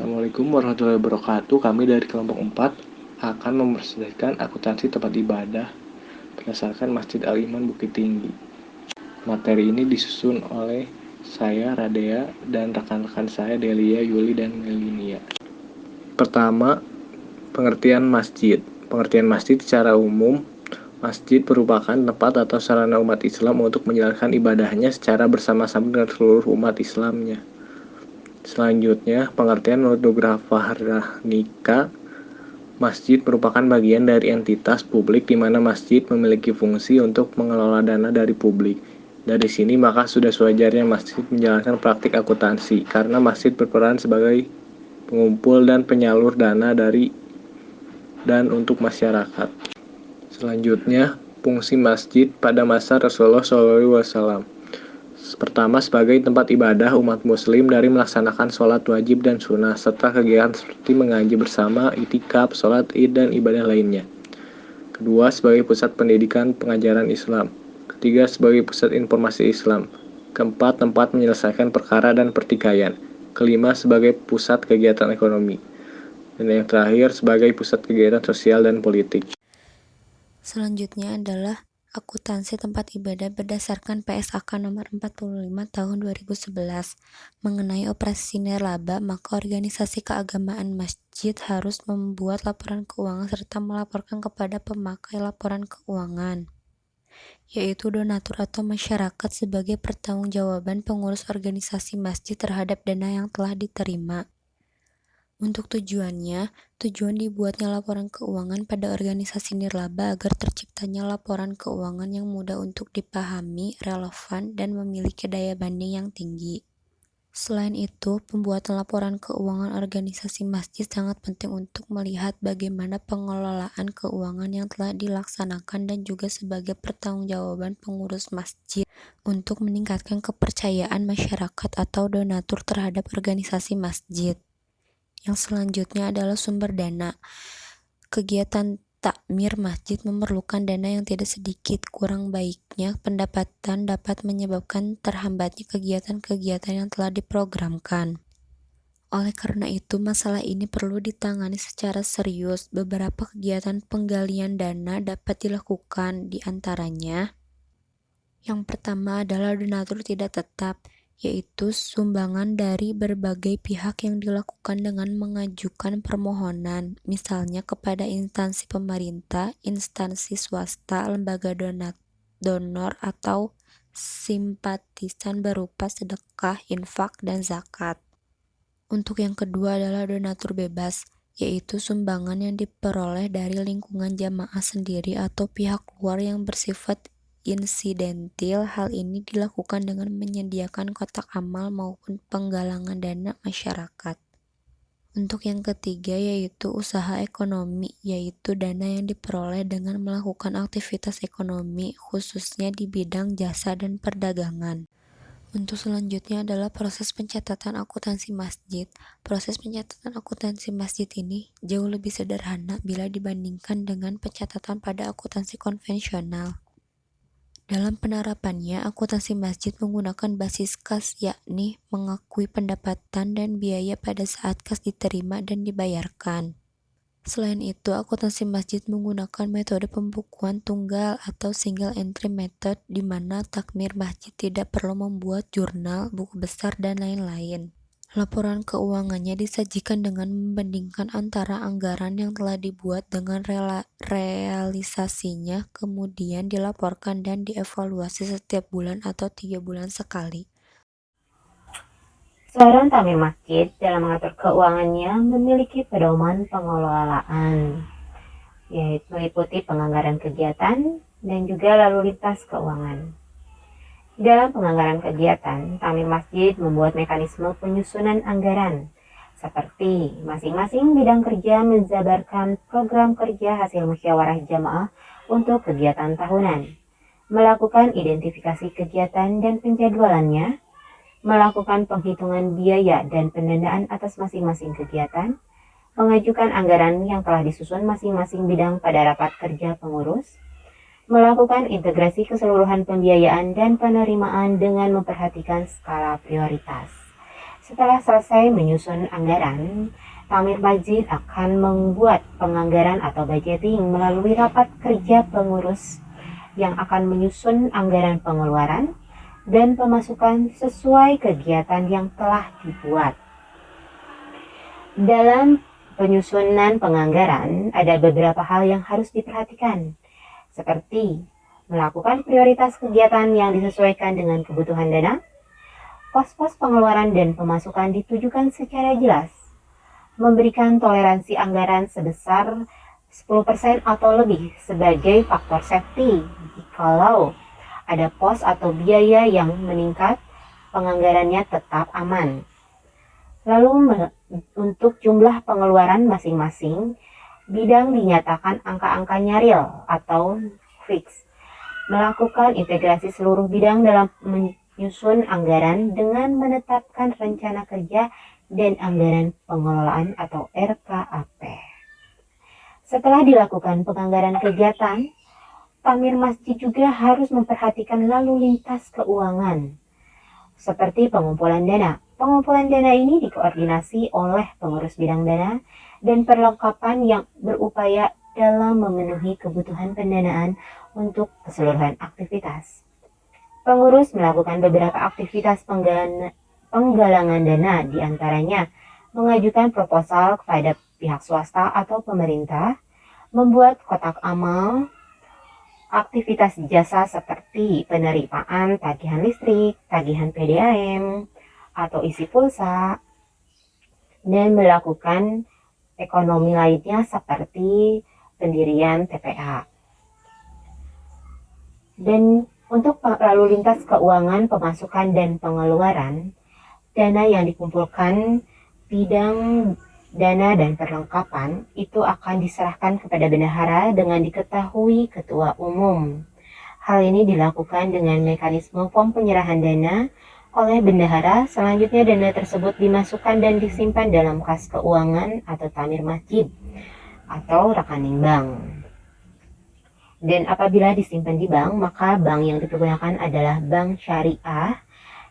Assalamualaikum warahmatullahi wabarakatuh. Kami dari kelompok 4 akan mempresentasikan akuntansi tempat ibadah berdasarkan Masjid Al-Iman Bukit Tinggi. Materi ini disusun oleh saya, Radea, dan rekan-rekan saya, Delia, Yuli, dan Melinia. Pertama, pengertian masjid. Pengertian masjid secara umum, masjid merupakan tempat atau sarana umat Islam untuk menjalankan ibadahnya secara bersama-sama dengan seluruh umat Islamnya. Selanjutnya, pengertian menurut Nugraha Fahranika, masjid merupakan bagian dari entitas publik di mana masjid memiliki fungsi untuk mengelola dana dari publik. Dari sini maka sudah sewajarnya masjid menjalankan praktik akuntansi, karena masjid berperan sebagai pengumpul dan penyalur dana dari dan untuk masyarakat. Selanjutnya, fungsi masjid pada masa Rasulullah SAW. Pertama, sebagai tempat ibadah umat muslim dari melaksanakan sholat wajib dan sunnah, serta kegiatan seperti mengaji bersama, itikaf, sholat id, dan ibadah lainnya. Kedua, sebagai pusat pendidikan pengajaran Islam. Ketiga, sebagai pusat informasi Islam. Keempat, tempat menyelesaikan perkara dan pertikaian. Kelima, sebagai pusat kegiatan ekonomi. Dan yang terakhir, sebagai pusat kegiatan sosial dan politik. Selanjutnya adalah akuntansi tempat ibadah berdasarkan PSAK nomor 45 tahun 2011 mengenai operasi nirlaba, maka organisasi keagamaan masjid harus membuat laporan keuangan serta melaporkan kepada pemakai laporan keuangan, yaitu donatur atau masyarakat, sebagai pertanggungjawaban pengurus organisasi masjid terhadap dana yang telah diterima. Untuk tujuan dibuatnya laporan keuangan pada organisasi nirlaba agar terciptanya laporan keuangan yang mudah untuk dipahami, relevan, dan memiliki daya banding yang tinggi. Selain itu, pembuatan laporan keuangan organisasi masjid sangat penting untuk melihat bagaimana pengelolaan keuangan yang telah dilaksanakan dan juga sebagai pertanggungjawaban pengurus masjid untuk meningkatkan kepercayaan masyarakat atau donatur terhadap organisasi masjid. Yang selanjutnya adalah sumber dana. Kegiatan takmir masjid memerlukan dana yang tidak sedikit. Kurang baiknya pendapatan dapat menyebabkan terhambatnya kegiatan-kegiatan yang telah diprogramkan. Oleh karena itu, masalah ini perlu ditangani secara serius. Beberapa kegiatan penggalian dana dapat dilakukan, di antaranya yang pertama adalah donatur tidak tetap, yaitu sumbangan dari berbagai pihak yang dilakukan dengan mengajukan permohonan, misalnya kepada instansi pemerintah, instansi swasta, lembaga donor, atau simpatisan berupa sedekah, infak, dan zakat. Untuk yang kedua adalah donatur bebas, yaitu sumbangan yang diperoleh dari lingkungan jamaah sendiri atau pihak luar yang bersifat insidentil. Hal ini dilakukan dengan menyediakan kotak amal maupun penggalangan dana masyarakat. Untuk yang ketiga yaitu usaha ekonomi, yaitu dana yang diperoleh dengan melakukan aktivitas ekonomi, khususnya di bidang jasa dan perdagangan. Untuk selanjutnya adalah proses pencatatan akuntansi masjid. Proses pencatatan akuntansi masjid ini jauh lebih sederhana bila dibandingkan dengan pencatatan pada akuntansi konvensional. Dalam penerapannya, akuntansi masjid menggunakan basis kas, yakni mengakui pendapatan dan biaya pada saat kas diterima dan dibayarkan. Selain itu, akuntansi masjid menggunakan metode pembukuan tunggal atau single entry method, di mana takmir masjid tidak perlu membuat jurnal, buku besar, dan lain-lain. Laporan keuangannya disajikan dengan membandingkan antara anggaran yang telah dibuat dengan realisasinya, kemudian dilaporkan dan dievaluasi setiap bulan atau 3 bulan sekali. Seorang takmir masjid dalam mengatur keuangannya memiliki pedoman pengelolaan, yaitu meliputi penganggaran kegiatan dan juga lalu lintas keuangan. Dalam penganggaran kegiatan, takmir masjid membuat mekanisme penyusunan anggaran, seperti masing-masing bidang kerja menjabarkan program kerja hasil musyawarah jamaah untuk kegiatan tahunan, melakukan identifikasi kegiatan dan penjadwalannya, melakukan penghitungan biaya dan pendanaan atas masing-masing kegiatan, mengajukan anggaran yang telah disusun masing-masing bidang pada rapat kerja pengurus, melakukan integrasi keseluruhan pembiayaan dan penerimaan dengan memperhatikan skala prioritas. Setelah selesai menyusun anggaran, Tamir Masjid akan membuat penganggaran atau budgeting melalui rapat kerja pengurus yang akan menyusun anggaran pengeluaran dan pemasukan sesuai kegiatan yang telah dibuat. Dalam penyusunan penganggaran, ada beberapa hal yang harus diperhatikan, seperti melakukan prioritas kegiatan yang disesuaikan dengan kebutuhan dana. Pos-pos pengeluaran dan pemasukan ditujukan secara jelas, memberikan toleransi anggaran sebesar 10% atau lebih sebagai faktor safety. Jikalau ada pos atau biaya yang meningkat, penganggarannya tetap aman. Lalu untuk jumlah pengeluaran masing-masing, bidang dinyatakan angka-angkanya real atau fix. Melakukan integrasi seluruh bidang dalam menyusun anggaran dengan menetapkan rencana kerja dan anggaran pengelolaan atau RKAP. Setelah dilakukan penganggaran kegiatan, Tamir Masjid juga harus memperhatikan lalu lintas keuangan, seperti pengumpulan dana. Pengumpulan dana ini dikoordinasi oleh pengurus bidang dana dan perlengkapan yang berupaya dalam memenuhi kebutuhan pendanaan untuk keseluruhan aktivitas. Pengurus melakukan beberapa aktivitas penggalangan dana, diantaranya mengajukan proposal kepada pihak swasta atau pemerintah, membuat kotak amal, aktivitas jasa seperti penerimaan tagihan listrik, tagihan PDAM, atau isi pulsa, dan melakukan ekonomi lainnya seperti pendirian TPA. Dan untuk lalu lintas keuangan, pemasukan, dan pengeluaran, dana yang dikumpulkan bidang dana dan perlengkapan itu akan diserahkan kepada bendahara dengan diketahui ketua umum. Hal ini dilakukan dengan mekanisme form penyerahan dana oleh bendahara. Selanjutnya dana tersebut dimasukkan dan disimpan dalam kas keuangan atau Tamir Masjid atau rekening bank. Dan apabila disimpan di bank, maka bank yang dipergunakan adalah bank syariah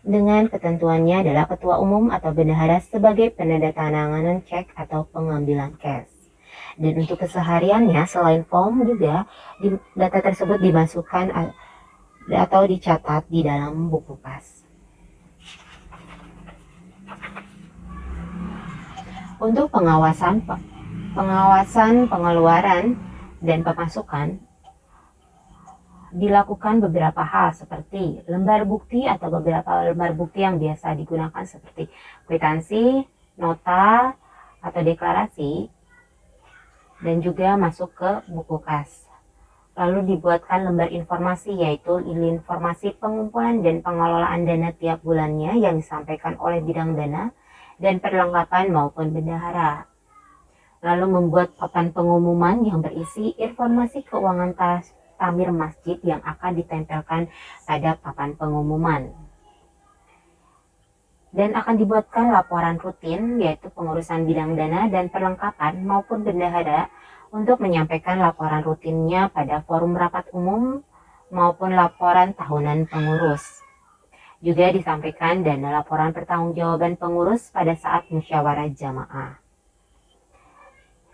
dengan ketentuannya adalah ketua umum atau bendahara sebagai penandatanganan cek atau pengambilan cash. Dan untuk kesehariannya, selain form juga data tersebut dimasukkan atau dicatat di dalam buku kas. Untuk pengawasan pengeluaran dan pemasukan dilakukan beberapa hal seperti lembar bukti atau beberapa lembar bukti yang biasa digunakan seperti kwitansi, nota, atau deklarasi, dan juga masuk ke buku kas. Lalu dibuatkan lembar informasi, yaitu informasi pengumpulan dan pengelolaan dana tiap bulannya yang disampaikan oleh bidang dana dan perlengkapan maupun bendahara. Lalu membuat papan pengumuman yang berisi informasi keuangan Tamir Masjid yang akan ditempelkan pada papan pengumuman. Dan akan dibuatkan laporan rutin, yaitu pengurusan bidang dana dan perlengkapan maupun bendahara untuk menyampaikan laporan rutinnya pada forum rapat umum maupun laporan tahunan pengurus. Juga disampaikan dana laporan pertanggungjawaban pengurus pada saat musyawarah jamaah.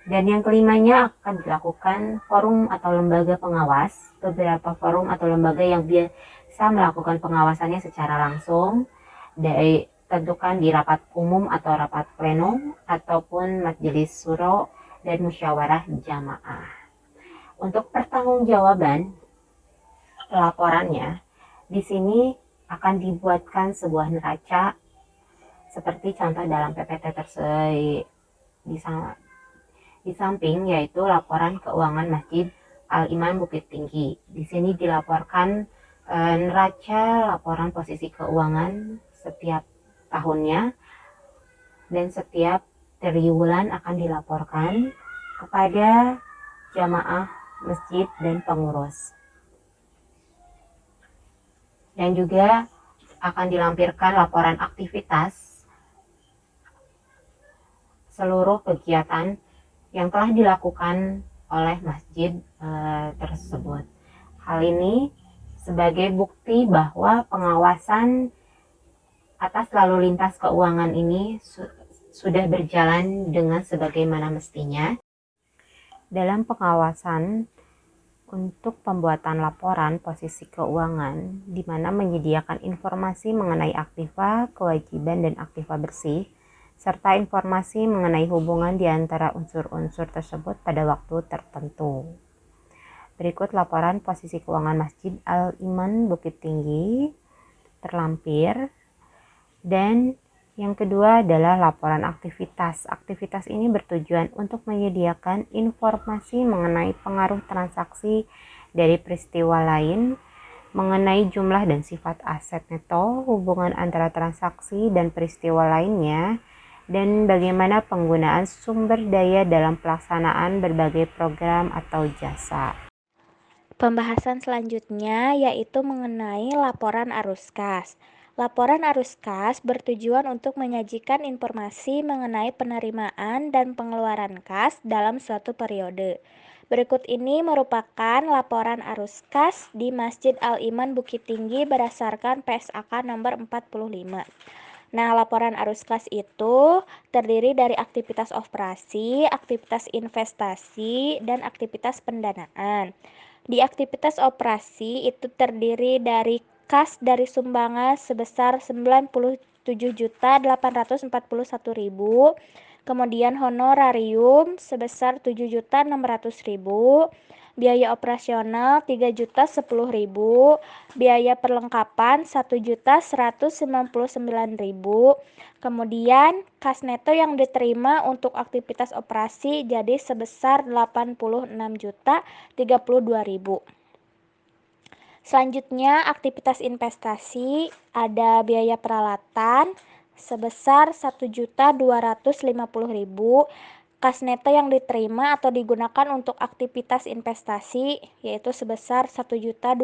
Dan yang kelimanya akan dilakukan forum atau lembaga pengawas. Beberapa forum atau lembaga yang biasa melakukan pengawasannya secara langsung ditentukan di rapat umum atau rapat pleno ataupun majelis syuro dan musyawarah jamaah. Untuk pertanggungjawaban laporannya, di sini akan dibuatkan sebuah neraca seperti contoh dalam PPT di samping, yaitu laporan keuangan Masjid Al-Iman Bukit Tinggi. Di sini dilaporkan neraca laporan posisi keuangan setiap tahunnya dan setiap triwulan akan dilaporkan kepada jamaah masjid dan pengurus. Dan juga akan dilampirkan laporan aktivitas seluruh kegiatan yang telah dilakukan oleh masjid tersebut. Hal ini sebagai bukti bahwa pengawasan atas lalu lintas keuangan ini sudah berjalan dengan sebagaimana mestinya. Dalam pengawasan untuk pembuatan laporan posisi keuangan, di mana menyediakan informasi mengenai aktiva, kewajiban, dan aktiva bersih, serta informasi mengenai hubungan di antara unsur-unsur tersebut pada waktu tertentu. Berikut laporan posisi keuangan Masjid Al-Iman Bukit Tinggi terlampir. Dan yang kedua adalah laporan aktivitas. Aktivitas ini bertujuan untuk menyediakan informasi mengenai pengaruh transaksi dari peristiwa lain, mengenai jumlah dan sifat aset neto, hubungan antara transaksi dan peristiwa lainnya, dan bagaimana penggunaan sumber daya dalam pelaksanaan berbagai program atau jasa. Pembahasan selanjutnya yaitu mengenai laporan arus kas. Laporan arus kas bertujuan untuk menyajikan informasi mengenai penerimaan dan pengeluaran kas dalam suatu periode. Berikut ini merupakan laporan arus kas di Masjid Al-Iman Bukit Tinggi berdasarkan PSAK nomor 45. Nah, laporan arus kas itu terdiri dari aktivitas operasi, aktivitas investasi, dan aktivitas pendanaan. Di aktivitas operasi itu terdiri dari kas dari sumbangan sebesar 97.841.000, kemudian honorarium sebesar 7.600.000, biaya operasional 3.010.000, biaya perlengkapan 1.199.000, kemudian kas neto yang diterima untuk aktivitas operasi jadi sebesar 86.032.000. Selanjutnya aktivitas investasi ada biaya peralatan sebesar 1.250.000. Kas neto yang diterima atau digunakan untuk aktivitas investasi yaitu sebesar 1.250.000.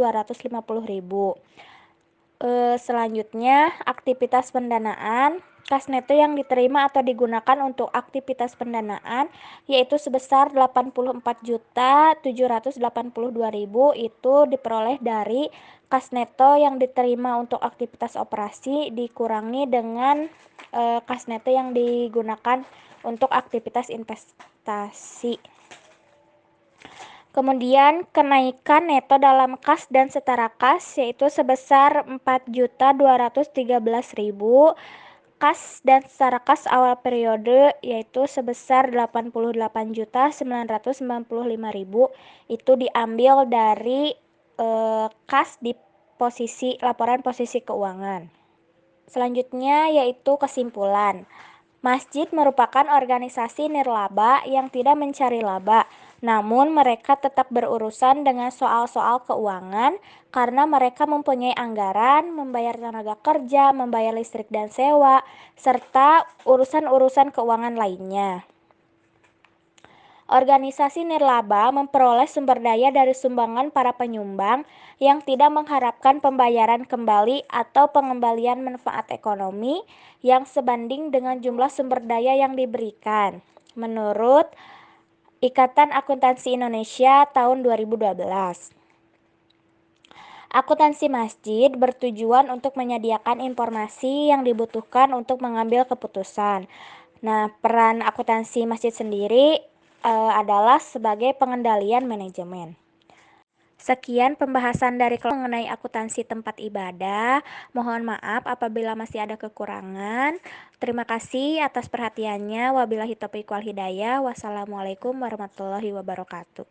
Selanjutnya aktivitas pendanaan, kas neto yang diterima atau digunakan untuk aktivitas pendanaan yaitu sebesar 84.782.000 itu diperoleh dari kas neto yang diterima untuk aktivitas operasi dikurangi dengan kas neto yang digunakan untuk aktivitas investasi. Kemudian kenaikan neto dalam kas dan setara kas yaitu sebesar 4.213.000, kas dan setara kas awal periode yaitu sebesar 88.995.000 itu diambil dari kas di posisi laporan posisi keuangan. Selanjutnya yaitu kesimpulan. Masjid merupakan organisasi nirlaba yang tidak mencari laba, namun mereka tetap berurusan dengan soal-soal keuangan karena mereka mempunyai anggaran, membayar tenaga kerja, membayar listrik dan sewa, serta urusan-urusan keuangan lainnya. Organisasi nirlaba memperoleh sumber daya dari sumbangan para penyumbang yang tidak mengharapkan pembayaran kembali atau pengembalian manfaat ekonomi yang sebanding dengan jumlah sumber daya yang diberikan. Menurut Ikatan Akuntansi Indonesia tahun 2012. Akuntansi masjid bertujuan untuk menyediakan informasi yang dibutuhkan untuk mengambil keputusan. Nah, peran akuntansi masjid sendiri adalah sebagai pengendalian manajemen. Sekian pembahasan dari kelompok mengenai akuntansi tempat ibadah. Mohon maaf apabila masih ada kekurangan. Terima kasih atas perhatiannya. Wabillahi taufiq wal hidayah. Wassalamualaikum warahmatullahi wabarakatuh.